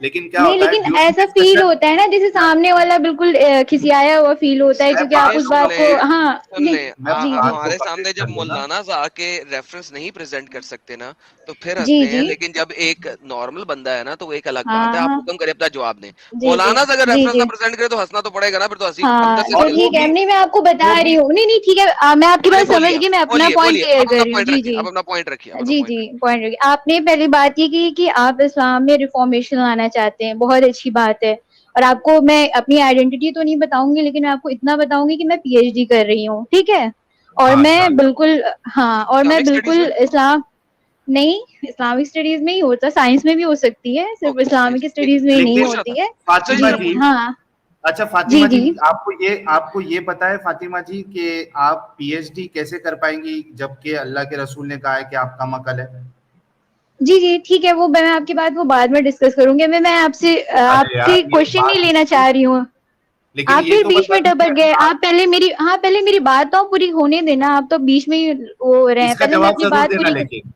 لیکن کیا نہیں، ہوتا ہے لیکن ایسا فیل ہوتا ہے نا جیسے سامنے والا بالکل کھسیایا ہوا فیل ہوتا ہے, کیونکہ آپ اس بات کو سن لیں جی جی ہمارے سامنے جب مولانا آ کے ریفرنس نہیں پریزنٹ کر سکتے نا تو پھر جی ہنستے ہیں, جی لیکن جب ایک نارمل بندہ ہے نا تو وہ ایک الگ ہاں بات ہے. آپ ہاں حکم کرے اپنا جواب دیں. جی جی مولانا اگر جی ریفرنس جی نہ پریزنٹ کرے تو ہنسنا تو پڑے گا نا, پھر تو ہنسی ہاں اندر سے تو نکل. ٹھیک ہے, نہیں میں آپ کو بتا وہ رہی بھی ہوں, نہیں نہیں ٹھیک ہے, میں آپ کی بات سمجھ گئی, میں اپنا پوائنٹ بولیے کلیئر اب کر اپنا رہی ہوں. پوائنٹ جی رکھیے, جی اب اپنا پوائنٹ رکھیے, جی جی پوائنٹ رکھیے. آپ نے پہلی بات یہ کی کہ آپ اسلام میں ریفارمیشن لانا چاہتے ہیں, بہت اچھی بات ہے, اور آپ کو میں اپنی آئیڈینٹی تو نہیں بتاؤں گی, لیکن میں آپ کو اتنا بتاؤں گی کہ میں پی ایچ ڈی کر رہی ہوں, ٹھیک ہے, اور میں ماشاء اللہ. بالکل ہاں, اور میں اسلامک اسٹڈیز بالکل میں. اسلام نہیں, اسلامک اسٹڈیز میں ہی ہوتا, سائنس میں بھی ہو سکتی ہے, صرف اوکے اسلامک سائنس اسٹڈیز میں ہی نہیں پوچھ لیکن رہا تھا. ہوتی ہے. فاطمہ جی جی, ہاں اچھا جی فاطمہ جی, جی آپ کو یہ پتا ہے فاطمہ جی کہ آپ پی ایچ ڈی کیسے کر پائیں گی جبکہ اللہ کے رسول نے کہا ہے کہ آپ کم عقل ہے؟ جی جی ٹھیک ہے, وہ میں آپ کی بات وہ بعد میں ڈسکس کروں گی. میں آپ سے ارے آپ یار سے میری کوشچن نہیں لینا بات, چاہ رہی ہوں, لیکن آپ یہ پھر تو بیچ بتا میں ٹپک گئے. دیجیے آپ پہلے میری پہلے میری بات تو پوری ہونے دینا, آپ تو بیچ میں ہی وہ ہو رہے ہیں, اس کا پہلے میں جواب اپنی ضرور بات دینا پوری. لیکن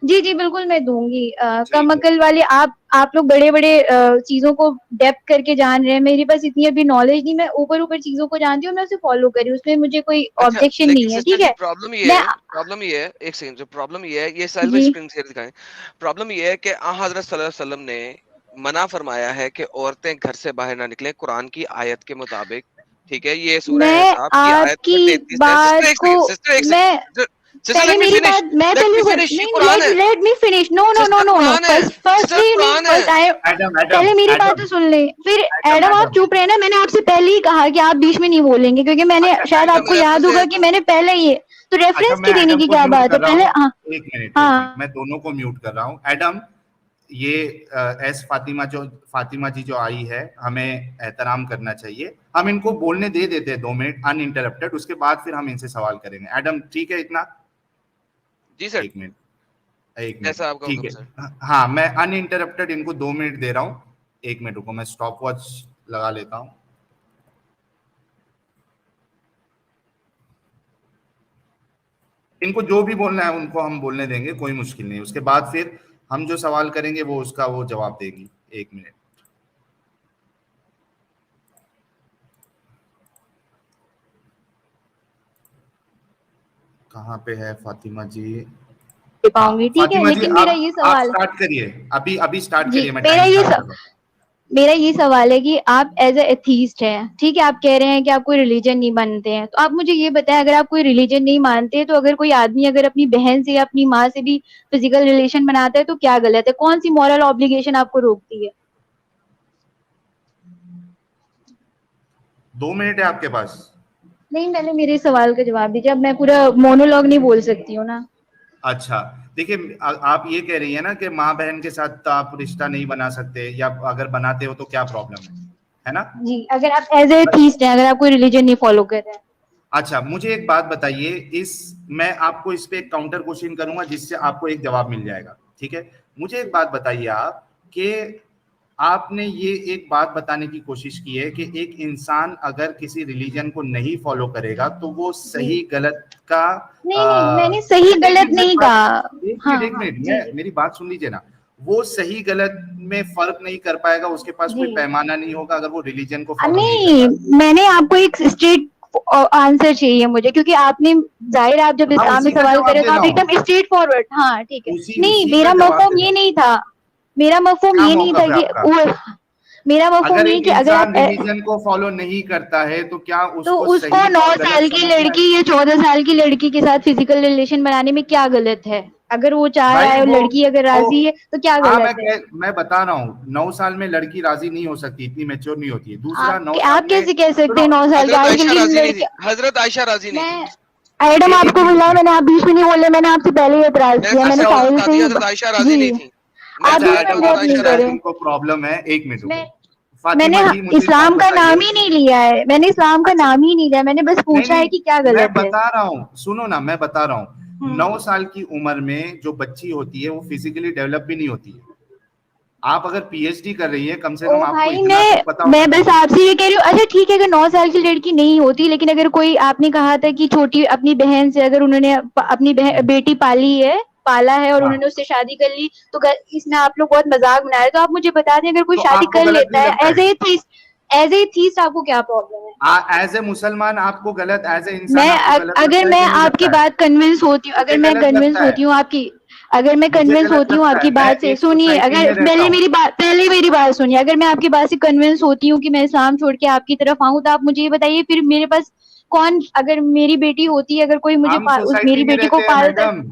جی جی بالکل میں دوں گی. کم ٹھیک ہے. عقل والے آپ لوگ بڑے بڑے چیزوں کو ڈیپتھ کر کے جان رہے ہیں, میرے پاس اتنی ابھی نالج نہیں, میں اوپر اوپر چیزوں کو جانتی ہوں, میں اسے فالو کری, اس میں مجھے کوئی اچھا آبجیکشن لیکن نہیں ہے, سسٹر ٹھیک جی ہے. پرابلم میں یہ ہے ایک سیکنڈ, پرابلم یہ ہے, یہ سیلف جی اسکرین شیئر دکھائیں. پرابلم یہ ہے کہ حضرت صلی اللہ علیہ وسلم نے منع فرمایا ہے کہ عورتیں گھر سے باہر نہ نکلیں قرآن کی آیت کے مطابق, ٹھیک ہے, یہ سورہ میں احزاب کی آپ آیت میں کی 33 ہے. سسٹر بات ایک کو سیکنڈ, سسٹر ایک میں سیکنڈ, سسٹر پہلے لیٹ می میری فنش, بات میں لیٹ می پہلے فنش, یہ نہیں, قرآن ہے لیٹ می فنش, نو نو نو سسٹر, نو نو, قرآن ہے سسٹر, فرسٹلی قرآن ہے. فرسٹ آئی, ایڈم ایڈم پہلے میری بات ایڈم تو سن لیں, پھر ایڈم ایڈم آپ ایڈم چپ رہے نا, میں نے آپ سے پہلے ہی کہا کہ آپ بیچ میں نہیں بولیں گے, کیونکہ میں نے اچھا شاید آپ ایڈم, کو یاد ریفرنس ہوگا ہے کہ تو میں نے پہلے یہ تو اچھا ریفرنس میں کی دینے ایڈم کی کو کیا میوٹ بات ہے کر رہا پہلے. ہوں, ہاں ایک ہاں منٹ, میں دونوں کو میوٹ کر رہا ہوں. ایڈم, یہ ایس فاطمہ جی جو آئی ہے, ہمیں احترام کرنا چاہیے, ہم ان کو بولنے دے دیتے ہیں 2 منٹ ان انٹرپٹیڈ, اس کے بعد پھر ہم ان سے سوال کریں گے. ایڈم ٹھیک ہے اتنا؟ جی سر, ایک منٹ ایسا آپ کا ٹھیک حکم ہے, سر. ہاں میں ان انٹرپٹیڈ ان کو 2 منٹ دے رہا ہوں. 1 منٹ رکو, میں اسٹاپ واچ لگا لیتا ہوں. ان کو جو بھی بولنا ہے ان کو ہم بولنے دیں گے, کوئی مشکل نہیں. اس کے بعد پھر ہم جو سوال کریں گے وہ اس کا وہ جواب دے گی. 1 منٹ. کہاں پہ ہے فاطمہ جی؟ ہاں پاؤں گی, ٹھیک ہے, فاطمہ جی لیکن آپ میرا یہ آپ سوال, اسٹارٹ کریے, ابھی اسٹارٹ جی کریے, میں ٹائم اسٹارٹ کر رہا ہوں. میرا یہ سوال ہے کہ آپ ایز اے ایتھیسٹ ہیں, ٹھیک ہے, آپ کہہ رہے ہیں کہ آپ کوئی ریلیجن نہیں مانتے ہیں, تو آپ مجھے یہ بتائیں, اگر آپ کوئی ریلیجن نہیں مانتے تو اگر کوئی آدمی اگر اپنی بہن سے یا اپنی ماں سے بھی فزیکل ریلیشن بناتا ہے تو کیا غلط ہے؟ کون سی مورل آبلیگیشن آپ کو روکتی ہے؟ 2 منٹ ہے آپ کے پاس. نہیں, پہلے میرے سوال کا جواب دیجیے, اب میں پورا مونولوگ نہیں بول سکتی ہوں نا. اچھا دیکھیے, آپ یہ کہہ رہی ہیں نا کہ ماں بہن کے ساتھ آپ رشتہ نہیں بنا سکتے, یا اگر بناتے ہو تو کیا پرابلم ہے نا؟ جی, اگر آپ ایز اے ایتھیسٹ ہیں, اگر آپ کوئی ریلیجن نہیں فالو کر رہے ہیں. اچھا مجھے ایک بات بتائیے, میں آپ کو اس پہ ایک کاؤنٹر کوشچن کروں گا جس سے آپ کو ایک جواب مل جائے گا, ٹھیک ہے؟ مجھے ایک بات بتائیے آپ, کہ آپ نے یہ ایک بات بتانے کی کوشش کی ہے کہ ایک انسان اگر کسی ریلیجن کو نہیں فالو کرے گا تو وہ جی صحیح غلط کا نہیں نہیں, میں نے صحیح غلط نہیں کہا. ہاں ایک ہاں منٹ جی جی میری بات سن لیجیے نا. وہ صحیح غلط میں فرق نہیں کر پائے گا, اس کے پاس کوئی جی پیمانہ نہیں ہوگا اگر وہ ریلیجن کو فالو نہیں کر نہیں, پائے. میں نے آپ کو ایک اسٹریٹ آنسر چاہیے مجھے, کیونکہ آپ نے ظاہر آپ جب ہاں اسلام میں اسی کا سوال جواب کرے دے تو رہا آپ ایک ہوں, دم اسٹریٹ فارورڈ, ہاں ٹھیک ہے. نہیں, اسی کا میرا جواب مفہوم دے رہا یہ ہوں. نہیں تھا, میرا مفہوم کیا یہ نہیں تھا موقف ہے آپ کا؟ کہ میرا اگر مفہوم یہ ایک کہ اگر انسان آپ ریلیجن کو فالو نہیں کرتا ہے تو کیا تو اس کو صحیح 9 اور غلط سال کی سمجھنا لڑکی ہے؟ یا 14 سال کی لڑکی کے ساتھ فزیکل ریلیشن بنانے میں کیا غلط ہے؟ اگر وہ چاہ رہا بھائی ہے اور وہ لڑکی اگر راضی ہے تو کیا ہاں غلط ہے؟ میں بتا رہا ہوں, 9 سال میں لڑکی راضی نہیں ہو سکتی, اتنی میچور نہیں ہوتی ہے. دوسرا, 9 سال آپ میں کیسے کہہ سکتے ہیں 9 سال کے؟ حضرت آج کل عائشہ کی راضی نہیں تھی, لڑکیاں, حضرت عائشہ راضی نہیں میں تھی. ایڈم آپ ایک کو منٹ بولا, میں نے آپ بیچ میں نہیں بولے, میں نے آپ سے پہلے ہی اعتراض کیا, میں نے ساحل سے ہی, حضرت عائشہ راضی جی نہیں تھی. میں آپ اچھا بیچ میں ایڈم, انٹرپٹ نہیں کرے. کو پرابلم ہے. 1 منٹ میں رکو. میں نے فاطمہ جی مجھے ایک بات اسلام کا بتائیے. نام ہی نہیں لیا ہے, میں نے اسلام کا اچھا نام ہی نہیں لیا, میں نے بس نہیں پوچھا ہے نہیں, کہ کیا میں غلط ہے. بتا رہا ہوں, سنو نا, میں بتا رہا ہوں, ہوں 9 سال کی عمر میں جو بچی ہوتی ہے وہ فزیکلی ڈیولپ بھی نہیں ہوتی ہے. آپ اگر پی ایچ ڈی کر رہی ہے کم سے او کم آپ کو بھائی اتنا تو پتا میں ہونا بس آپ سے یہ کہہ رہی ہوں. اچھا ٹھیک ہے اگر 9 سال کی لڑکی نہیں ہوتی, لیکن اگر کوئی, آپ نے کہا تھا کہ چھوٹی اپنی بہن سے اگر انہوں نے اپنی بیٹی پالا ہے اور ہاں انہوں نے اس سے شادی کر لی, تو اس میں آپ لوگ بہت مذاق بنا رہے. تو آپ مجھے بتا دیں اگر کوئی تو شادی آپ کو کر غلط لیتا نہیں ہے لگتا ایز اے تھیسٹ آپ کو کیا پرابلم ہے؟ ایز اے مسلمان آپ کو غلط, ایز اے انسان میں آپ کو غلط اگر لگتا ہے میں کہ نہیں آپ کی لگتا ہے؟ بات کنونس ہوتی ہوں, مجھے غلط لگتا ہے, اگر میں مجھے کنونس غلط ہوتی ہوں آپ لگتا ہے. کی میں بات سے, ایک سنیے, سوسائٹی اگر میں رہتا ہوں. پہلے میری بات سنیے, اگر میں آپ کی بات سے کنونس ہوتی ہوں کہ میں اسلام چھوڑ کے آپ کی طرف آؤں, تو آپ مجھے یہ بتائیے پھر میرے پاس کون, اگر میری بیٹی ہوتی ہے, اگر کوئی مجھے ہم سوسائٹی میری میں بیٹی کو رہتے ہیں پالتا ہے, میڈم,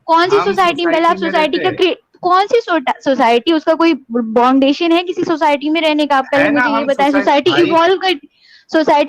کون سی ہم سوسائٹی میں, پہلے آپ میں سوسائٹی رہتے کا کون سی سوسائٹی, اس کا کوئی باؤنڈیشن ہے کسی سوسائٹی میں رہنے کا؟ آپ پہلے ہے نا. مجھے یہ ہم بتائیں. بھائی سوسائٹی ہاں ایوالو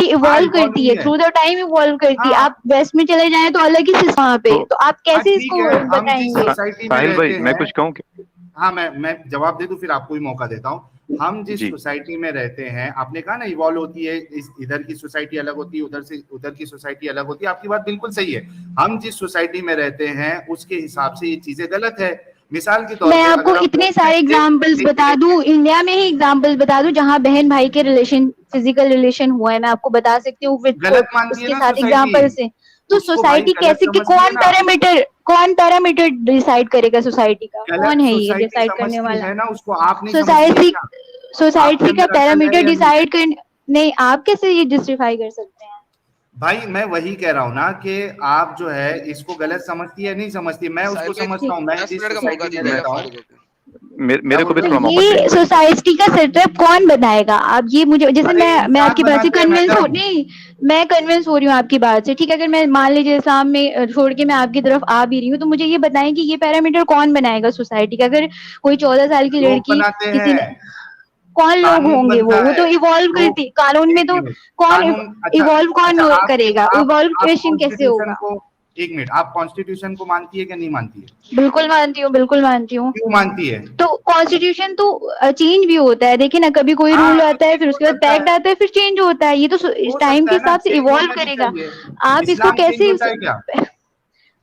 ایوالو کرتی ہے, ہوئی تھرو دا ٹائم ایوالو کرتی ہے. ہاں آپ ویسٹ میں چلے جائیں تو الگ ہی سسٹم وہاں پہ, تو آپ ہاں کیسے اس ٹھیک کو ہے, ہم بتائیں جس گے؟ سوسائٹی میں ساحل بھائی رہتے میں ہیں, کچھ کہوں کہ ہاں میں جواب دے دوں پھر آپ کو بھی موقع دیتا ہوں. ہم جس جی سوسائٹی میں رہتے ہیں, آپ نے کہا نا ایوالو ہوتی ہے, ادھر کی سوسائٹی الگ ہوتی ہے, ادھر کی سوسائٹی الگ ہوتی ہے. آپ کی بات بالکل صحیح ہے. ہم جس سوسائٹی میں رہتے ہیں اس کے حساب سے یہ چیزیں غلط ہے. مثال کے طور میں پہ آپ کو اگر ہم اتنے سارے اگزامپلس بتا دوں, انڈیا میں ہی اگزامپلس بتا دوں جہاں بہن بھائی کے ریلیشن, فزیکل ریلیشن ہوا ہے, میں آپ کو بتا سکتی ہوں غلط اس مانتی ہے کے نا ساتھ سوسائٹی, ایگزامپل سے. تو اس کو بھائی سوسائٹی غلط کیسے, سمجھتی ہے نا. کون پیرامیٹر ڈیسائیڈ کرے گا سوسائٹی کا, کون غلط ہے یہ سوسائٹی ڈیسائیڈ کرنے سمجھتی والا؟ ہے نا, اس کو آپ نہیں سمجھتی ہے کیا؟ آپ کے سوسائٹی کا اندر عقل ہے پیرامیٹر یا نہیں ہے؟ ڈیسائیڈ کرنے, نہیں آپ کیسے یہ جسٹیفائی کر سکتے ہیں؟ بھائی میں وہی کہہ رہا ہوں نا کہ آپ جو ہے اس کو غلط سمجھتی ہے نہیں سمجھتی. میں اس کو ساحل بھائی سمجھتا ہوں, میں 10 جس منٹ کا موقع سوسائٹی میں دیجیے گا رہتا ہوں. فارغ ہو کے. کیا میرے کو بول بھی رہے تو تھوڑا ہیں؟ موقع یہ دیں. سوسائٹی کا سیٹ اپ کون بنائے گا؟ آپ یہ مجھے, جیسے ارے میں آپ انسان کی بات سے بناتے ہیں کنوینس ہوں, میڈم. نہیں میں کنوینس ہو رہی ہوں آپ کی بات سے, ٹھیک ہے, اگر میں مان لیجیے اسلام میں چھوڑ کے میں آپ کی طرف آ بھی رہی ہوں, تو مجھے یہ بتائیں کہ یہ پیرامیٹر کون بنائے گا سوسائٹی کا؟ اگر کوئی 14 سال کی لوگ لڑکی بناتے کسی ہیں, نے, کون لوگ قانون ہوں گے, بنتا وہ تو ہے. ایوالو لوگ, کرتی, قانون میں ایک تو منٹ, کون قانون. اچھا ایوالو کون اچھا, کرے گا, آپ ایوالویشن کیسے کانسٹیٹیوشن ہوگا؟ کو, ایک منٹ, آپ کانسٹیٹیوشن کو مانتی ہے کہ نہیں مانتی ہے؟ بالکل مانتی ہوں, بالکل مانتی ہوں. کیوں مانتی ہے؟ تو کانسٹیٹیوشن تو چینج بھی ہوتا ہے, دیکھیں نا, کبھی کوئی ہاں رول تو آتا ہے, چینج پھر اس ہو کے بعد سکتا پیکٹ ہے, آتا ہے, پھر چینج ہوتا ہے. یہ تو اس ہو ٹائم سکتا کے ہے نا, حساب سے چینج ایوالو ہونا بھی کرے گا. چاہیے. آپ اس کو اسلام چینج کیسے, ہوتا ہے کیا؟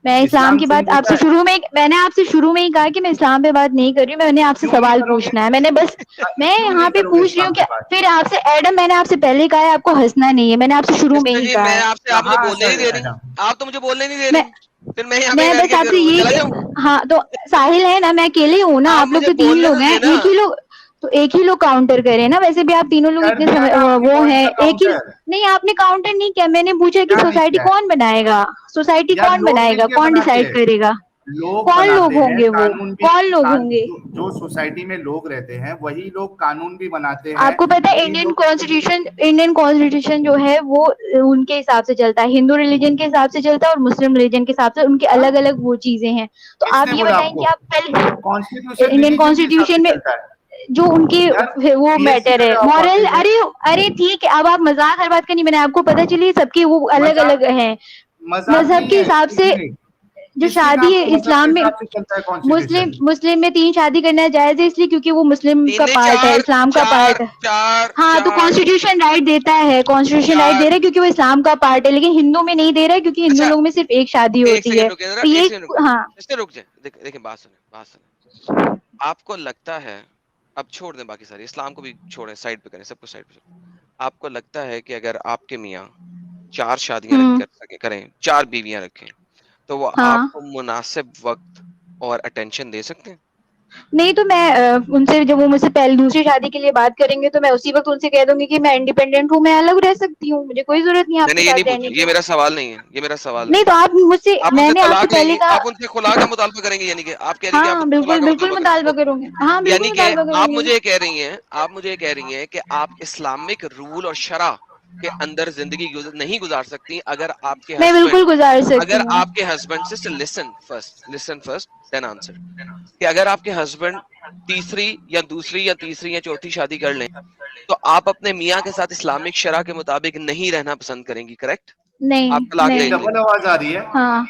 میں اسلام کی چینج بات آپ ہوتا سے ہے؟ میں نے آپ سے شروع میں ہی کہا کہ میں اسلام پہ بات نہیں کر رہی ہوں, میں نے آپ سے کیوں نہیں سوال کرو گے؟ پوچھنا ہے, میں نے بس, میں کیوں یہاں نہیں پہ کرو گے پوچھ رہی ہوں اسلام کہ پہ بات؟ پھر آپ سے, ایڈم میں نے آپ سے پہلے ہی کہا ہے آپ کو ہنسنا نہیں ہے, میں نے آپ سے شروع میں کرشنا ہی جی کہا میں ہے. آپ سے, آپ مجھے کہاں بولنے نہیں سر دے رہی, ایڈم, آپ تو مجھے بولنے نہیں دے میں رہی, پھر میں یہاں پہ میں بیٹھ بس کے آپ سے کروں, چلا یہ, جاؤں؟ ہاں تو ساحل ہے نا, میں اکیلے ہوں نا, آپ آپ لوگ مجھے تو 3 بولنے لوگ تو ہیں, دیں نا. ایک ہی لوگ کاؤنٹر کریں نا, ویسے بھی آپ تینوں لوگ کر اتنے دیا نا آپ نے, وہ کون ہیں, سا ایک ہی, کاؤنٹر؟ نہیں آپ نے کاؤنٹر نہیں کیا, میں نے پوچھا کہ کیا نہیں سوسائٹی کیا ہے کون بنائے گا, سوسائٹی یار؟ کون لوگ بنائے مل گا, کے کون بناتے ڈیسائیڈ ہیں, کرے گا, لوگ کون لوگ بناتے ہوں ہیں گے, وہ قانون بھی. کون لوگ ہوں گے؟ جو سوسائٹی میں لوگ رہتے ہیں وہی لوگ قانون بھی بناتے ہیں, آپ کو پتا ہے وہی لوگ. انڈین کانسٹیٹیوشن جو ہے وہ ان کے حساب سے چلتا ہے, ہندو ریلیجن کے حساب سے چلتا ہے اور مسلم ریلیجن کے حساب سے, ان کے ہاں؟ الگ الگ وہ چیزیں ہیں. تو کس آپ نے یہ بولا بتائیں آپ کہ کو آپ پہلے کانسٹیٹیوشن انڈین ریلیجن کے حساب سے کانسٹیٹیوشن میں چلتا ہے؟ جو ان کی یار وہ پی ایچ ڈی میٹر کر ہے, رہے ہو آپ مورل, واقعی میں, ارے ٹھیک ہے, اب آپ مذاق ہر بات کا نہیں, میں نے آپ کو پتا چلی سب کی وہ الگ مذاق, الگ ہیں. مذاق مذہب نہیں کے ہے. حساب ایک سے منٹ, جو کس نے کہا شادی آپ ہے کو مذہب کے اسلام میں, حساب سے چلتا ہے کانسٹیٹیوشن؟ مسلم میں 3 شادی کرنا جائز ہے, اس لیے کیونکہ وہ مسلم تین کا نہیں, پارٹ ہے, چار اسلام کا چار پارٹ ہے. چار ہاں تو چار کانسٹیٹیوشن رائٹ دیتا ہے, کانسٹیٹیوشن رائٹ چار دے رہا ہے کیونکہ وہ اسلام کا پارٹ ہے, لیکن ہندو میں نہیں دے رہا ہے کیونکہ ہندو اچھا لوگ میں صرف ایک شادی ایک ہوتی ہے. سیکنڈ رکے ذرا, تو ایک یہ, سیکنڈ رکے, ہاں اس سے رک جائیں, دیکھیں بات سنیں. آپ کو لگتا ہے, اب چھوڑ دیں باقی ساری, اسلام کو بھی چھوڑیں, سائڈ پہ کریں, سب کچھ سائڈ پہ چھوڑیں. آپ کو لگتا ہے کہ اگر آپ کے میاں 4 شادیاں ہوں کریں, 4 بیویاں رکھیں, تو وہ ہاں آپ کو مناسب وقت اور اٹینشن دے سکتے ہیں؟ نہیں, تو میں ان سے, جب وہ مجھ سے پہلے دوسری شادی کے لیے بات کریں گے تو میں اسی وقت ان سے کہہ دوں گی کہ میں انڈیپینڈنٹ ہوں, میں الگ رہ سکتی ہوں, مجھے کوئی ضرورت نہیں میں آپ نے کے یہ نہیں ساتھ پوچھا, رہنے کی. یہ میرا سوال نہیں ہے, یہ میرا سوال نہیں نہیں تو ہے. آپ مجھ سے, آپ ان میں سے نے آپ سے طلاق لیں پہلے گی, کہا, آپ ان سے خلا کا مطالبہ کریں گے, یعنی کہ آپ کہہ رہی ہیں کہ آپ ہاں ان سے خلا بالکل کا بالکل مطالبہ کریں مطالبہ گے, کروں گی, ہاں بالکل یعنی کہ مطالبہ کروں آپ گی. مجھے یہ کہہ رہی ہیں کہ آپ اسلامک رول اور شرع کے اندر زندگی نہیں گزار سکتی اگر آپ کے میں ہسبینڈ, بالکل گزار سکتی ہوں. سے لسن فرسٹ دین آنسر, کہ اگر آپ کے ہسبینڈ تیسری یا تیسری یا چوتھی شادی کر لیں تو آپ اپنے میاں کے ساتھ اسلامک شرع کے مطابق نہیں رہنا پسند کریں گی, کریکٹ؟ نہیں آپ طلاق لے نہیں, لیں گی. ڈبل آواز آ رہی ہے. ہاں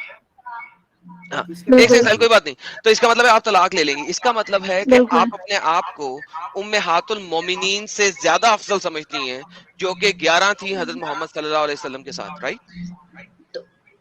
ہاں, ایک بالکل سیکنڈ, کوئی بات نہیں. تو اس کا مطلب ہے آپ طلاق لے لیں گی, اس کا مطلب ہے کہ بالکل. آپ اپنے آپ کو امہات المومنین سے زیادہ افضل سمجھتی ہیں, جو کہ 11 تھی حضرت محمد صلی اللہ علیہ وسلم کے ساتھ, رائٹ؟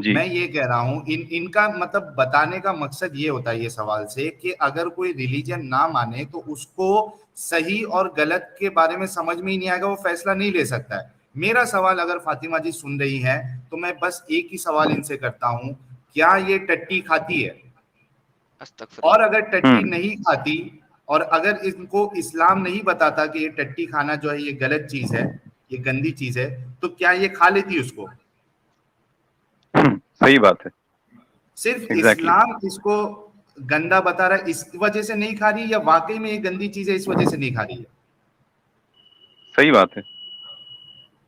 جی میں یہ کہہ رہا ہوں ان کا مطلب بتانے کا مقصد یہ ہوتا ہے یہ سوال سے کہ اگر کوئی ریلیجن نہ مانے تو اس کو صحیح اور غلط کے بارے میں سمجھ میں ہی نہیں آئے گا, وہ فیصلہ نہیں لے سکتا ہے. میرا سوال اگر فاطمہ جی سن رہی ہیں تو میں بس ایک ہی سوال ان سے کرتا ہوں, کیا یہ ٹٹی کھاتی ہے؟ استغفر اور اللہ. اگر ٹٹی نہیں کھاتی اور اگر ان کو اسلام نہیں بتاتا کہ یہ ٹٹی کھانا جو ہے یہ غلط چیز ہے, یہ گندی چیز ہے, تو کیا یہ کھا لیتی اس کو؟ صحیح بات ہے. صرف ایگزیکٹلی اسلام اس کو گندا بتا رہا ہے اس وجہ سے نہیں کھا رہی, یا واقعی میں یہ گندی چیز ہے اس وجہ سے نہیں کھا رہی ہے؟ صحیح بات ہے.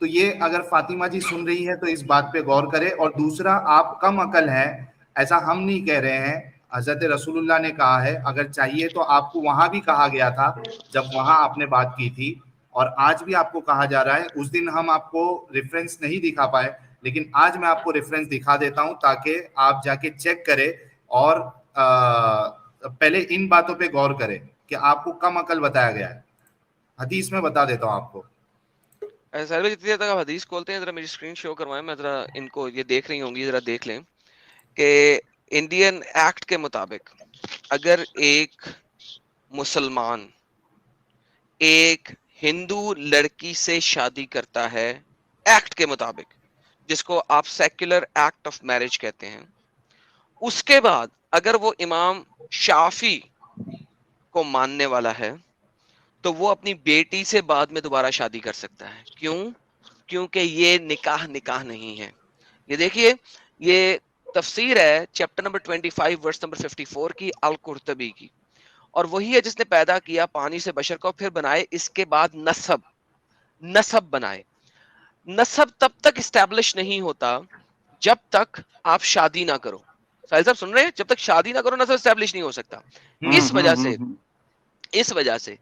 تو یہ اگر فاطمہ جی سن رہی ہے تو اس بات پہ غور کرے. اور دوسرا, آپ کم عقل ہیں, ایسا ہم نہیں کہہ رہے ہیں, حضرت رسول اللہ نے کہا ہے. اگر چاہیے تو آپ کو وہاں بھی کہا گیا تھا جب وہاں آپ نے بات کی تھی, اور آج بھی آپ کو کہا جا رہا ہے. اس دن ہم آپ کو ریفرنس نہیں دکھا پائے, لیکن آج میں آپ کو ریفرنس دکھا دیتا ہوں تاکہ آپ جا کے چیک کریں اور پہلے ان باتوں پہ غور کریں کہ آپ کو کم عقل بتایا گیا ہے. حدیث میں بتا دیتا ہوں آپ کو. سر جتنی دیر تک آپ حدیث کھولتے ہیں ذرا میری اسکرین شو کروائیں, میں ذرا ان کو یہ دیکھ رہی ہوں گی, ذرا دیکھ لیں کہ انڈین ایکٹ کے مطابق اگر ایک مسلمان ایک ہندو لڑکی سے شادی کرتا ہے ایکٹ کے مطابق, جس کو آپ سیکولر ایکٹ آف میرج کہتے ہیں, اس کے بعد اگر وہ امام شافی کو ماننے والا ہے تو وہ اپنی بیٹی سے بعد میں دوبارہ شادی کر سکتا ہے. کیوں؟ کیونکہ یہ نکاح نہیں ہے. یہ دیکھیے, یہ تفسیر ہے چیپٹر نمبر 25 ورس نمبر 54 کی القرطبی کی, اور وہی ہے جس نے پیدا کیا پانی سے بشر کو, پھر بنائے اس کے بعد نسب بنائے. نسب تب تک اسٹیبلش نہیں ہوتا جب تک آپ شادی نہ کرو. ساحل صاحب سن رہے ہیں, جب تک شادی نہ کرو نسب اسٹیبلش نہیں ہو سکتا. اس وجہ سے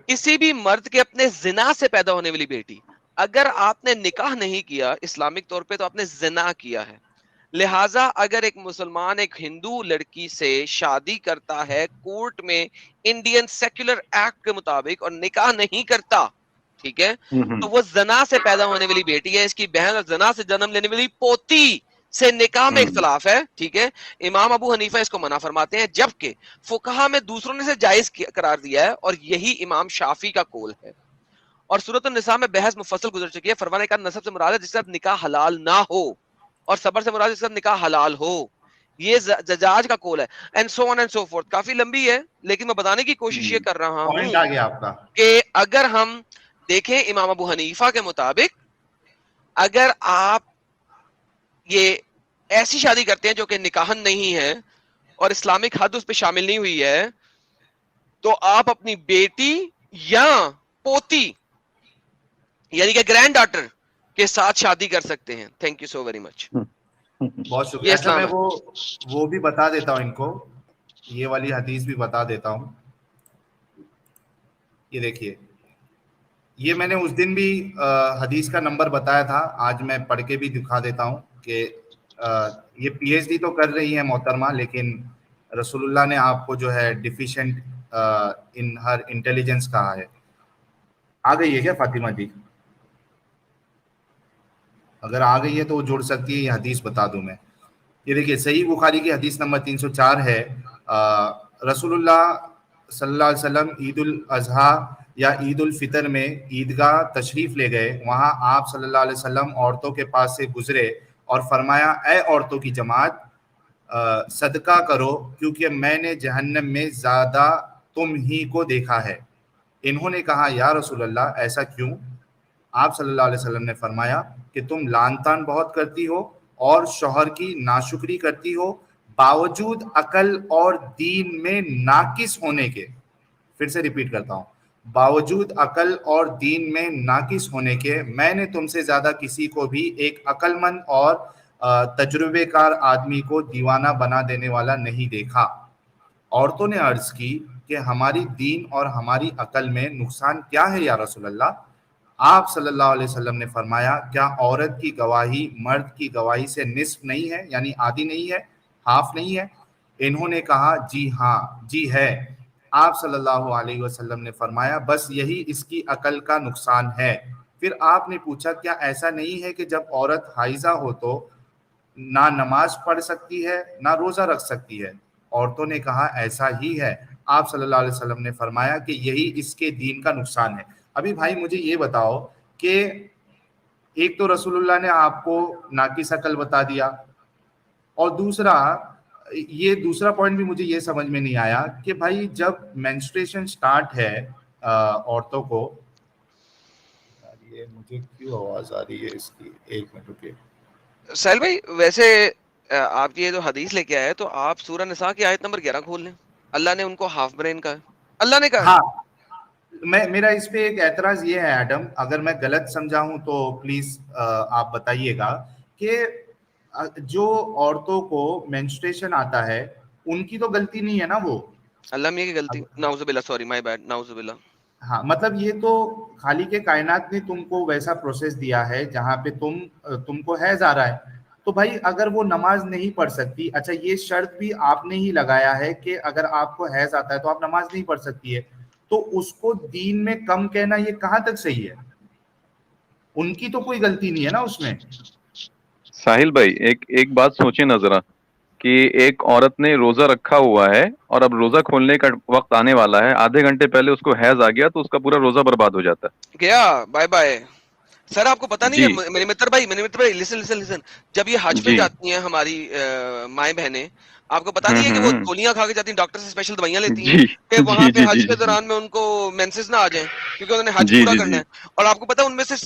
کسی بھی مرد کے اپنے زنا سے پیدا ہونے والی بیٹی, اگر آپ نے نکاح نہیں کیا اسلامک طور پہ تو آپ نے زنا کیا ہے. لہٰذا اگر ایک مسلمان ایک ہندو لڑکی سے شادی کرتا ہے کورٹ میں انڈین سیکولر ایکٹ کے مطابق اور نکاح نہیں کرتا, ٹھیک ہے, تو وہ زنا سے پیدا ہونے والی بیٹی ہے, اس کی بہن, اور زنا سے جنم لینے والی پوتی سے نکاح میں اختلاف ہے, ٹھیک ہے. امام ابو حنیفہ اس کو منع فرماتے ہیں, جبکہ فقہا میں دوسروں نے سے جائز قرار دیا ہے, اور یہی امام شافی کا قول ہے. اور سورۃ النساء میں بحث مفصل گزر چکی ہے. فرمانے کا نسب سے مراد ہے جس سے نکاح حلال نہ ہو, اور صبر سے مراد جس سے نکاح حلال ہو. یہ زجاج کا قول ہے. And so on and so forth. کافی لمبی ہے لیکن میں بتانے کی کوشش یہ کر رہا پوائنٹ ہوں آ گیا آپ کا کہ اگر ہم دیکھیں امام ابو حنیفہ کے مطابق, اگر آپ یہ ایسی شادی کرتے ہیں جو کہ نکاحن نہیں ہے اور اسلامک حد اس پہ شامل نہیں ہوئی ہے, تو آپ اپنی بیٹی یا پوتی یعنی کہ گرینڈ ڈاٹر کے ساتھ شادی کر سکتے ہیں. Thank you so very much. بہت شکریہ. یہ اچھا, میں اسلام ہے. وہ بھی بتا دیتا ہوں ان کو, یہ والی حدیث بھی بتا دیتا ہوں. یہ دیکھیے, یہ میں نے اس دن بھی حدیث کا نمبر بتایا تھا, آج میں پڑھ کے بھی دکھا دیتا ہوں کہ یہ پی ایچ ڈی تو کر رہی ہے محترمہ, لیکن رسول اللہ نے آپ کو جو ہے ڈیفیشینٹ ان ہر انٹیلیجنس کہا ہے. آ گئی ہے کیا فاطمہ جی؟ اگر آ گئی ہے تو وہ جڑ سکتی ہے, یہ حدیث بتا دوں میں. یہ دیکھیے, صحیح بخاری کی حدیث نمبر 304 ہے. رسول اللہ صلی اللہ علیہ وسلم عید الاضحیٰ یا عید الفطر میں عیدگاہ تشریف لے گئے. وہاں آپ صلی اللہ علیہ وسلم عورتوں کے پاس سے گزرے اور فرمایا, اے عورتوں کی جماعت, صدقہ کرو کیونکہ میں نے جہنم میں زیادہ تم ہی کو دیکھا ہے. انہوں نے کہا, یا رسول اللہ ایسا کیوں؟ آپ صلی اللہ علیہ وسلم نے فرمایا کہ تم لعن طعن بہت کرتی ہو اور شوہر کی ناشکری کرتی ہو, باوجود عقل اور دین میں ناقص ہونے کے. پھر سے ریپیٹ کرتا ہوں, باوجود عقل اور دین میں ناقص ہونے کے میں نے تم سے زیادہ کسی کو بھی ایک عقل مند اور تجربے کار آدمی کو دیوانہ بنا دینے والا نہیں دیکھا. عورتوں نے عرض کی کہ ہماری دین اور ہماری عقل میں نقصان کیا ہے یا رسول اللہ؟ آپ صلی اللہ علیہ وسلم نے فرمایا, کیا عورت کی گواہی مرد کی گواہی سے نصف نہیں ہے, یعنی آدھی نہیں ہے, ہاف نہیں ہے؟ انہوں نے کہا, جی ہاں, جی ہے. آپ صلی اللہ علیہ وسلم نے فرمایا, بس یہی اس کی عقل کا نقصان ہے. پھر آپ نے پوچھا, کیا ایسا نہیں ہے کہ جب عورت حائضہ ہو تو نہ نماز پڑھ سکتی ہے نہ روزہ رکھ سکتی ہے. عورتوں نے کہا ایسا ہی ہے. آپ صلی اللہ علیہ وسلم نے فرمایا کہ یہی اس کے دین کا نقصان ہے. ابھی بھائی مجھے یہ بتاؤ کہ ایک تو رسول اللہ نے آپ کو ناقص عقل بتا دیا, اور دوسرا پوائنٹ بھی مجھے یہ سمجھ میں نہیں آیا کہ بھائی جب مینسٹریشن سٹارٹ ہے عورتوں کو, مجھے کیوں آواز آ رہی ہے اس کی, ایک منٹ رکیے. سہیل بھائی ویسے آپ یہ جو حدیث لے کے آئے تو آپ سورہ نساء کی آیت نمبر 11 کھول لیں. اللہ نے ان کو ہاف برین کہا, اللہ نے کہا. ہاں, میرا اس پہ ایک اعتراض یہ ہے ایڈم, اگر میں غلط سمجھا ہوں تو پلیز آپ بتائیے گا, کہ جو عورتوں کو مینسٹریشن آتا ہے ان کی تو غلطی نہیں ہے نا, وہ اللہ میاں کی غلطی, نعوذ باللہ, سوری مائی بیڈ, نعوذ باللہ. ہاں مطلب یہ تو خالق کائنات نے تم کو ویسا پروسیس دیا ہے جہاں پہ تم کو حیض آ رہا ہے, تو بھائی اگر وہ نماز نہیں پڑھ سکتی, اچھا یہ شرط بھی آپ نے ہی لگایا ہے کہ اگر آپ کو حیض آتا ہے تو آپ نماز نہیں پڑھ سکتی ہے, تو اس کو دین میں کم کہنا یہ کہاں تک صحیح ہے؟ ان کی تو کوئی غلطی نہیں ہے نا اس میں. ساحل بھائی ایک بات سوچیں نا ذرا, کہ ایک عورت نے روزہ رکھا ہوا ہے اور اب روزہ کھولنے کا وقت آنے والا ہے, آدھے گھنٹے پہلے اس کو حیض آ گیا تو اس کا پورا روزہ برباد ہو جاتا ہے. گیا بائے بائے. سر آپ کو پتا نہیں جی ہے میرے متر بھائی لسن, جب یہ حج پہ جی جاتی ہیں ہماری مائیں بہنیں, آپ کو پتا نہیں ہے کہ وہ گولیاں کھا کے جاتی ہیں, ڈاکٹر سے اسپیشل دوائیاں لیتی ہیں جی کہ وہاں جی پہ جی حج جی کے جی دوران میں ان کو مینسز نہ آ جائیں, کیونکہ انہوں نے حج جی پورا جی کرنا جی ہے. اور آپ کو پتا ہے ان میں سے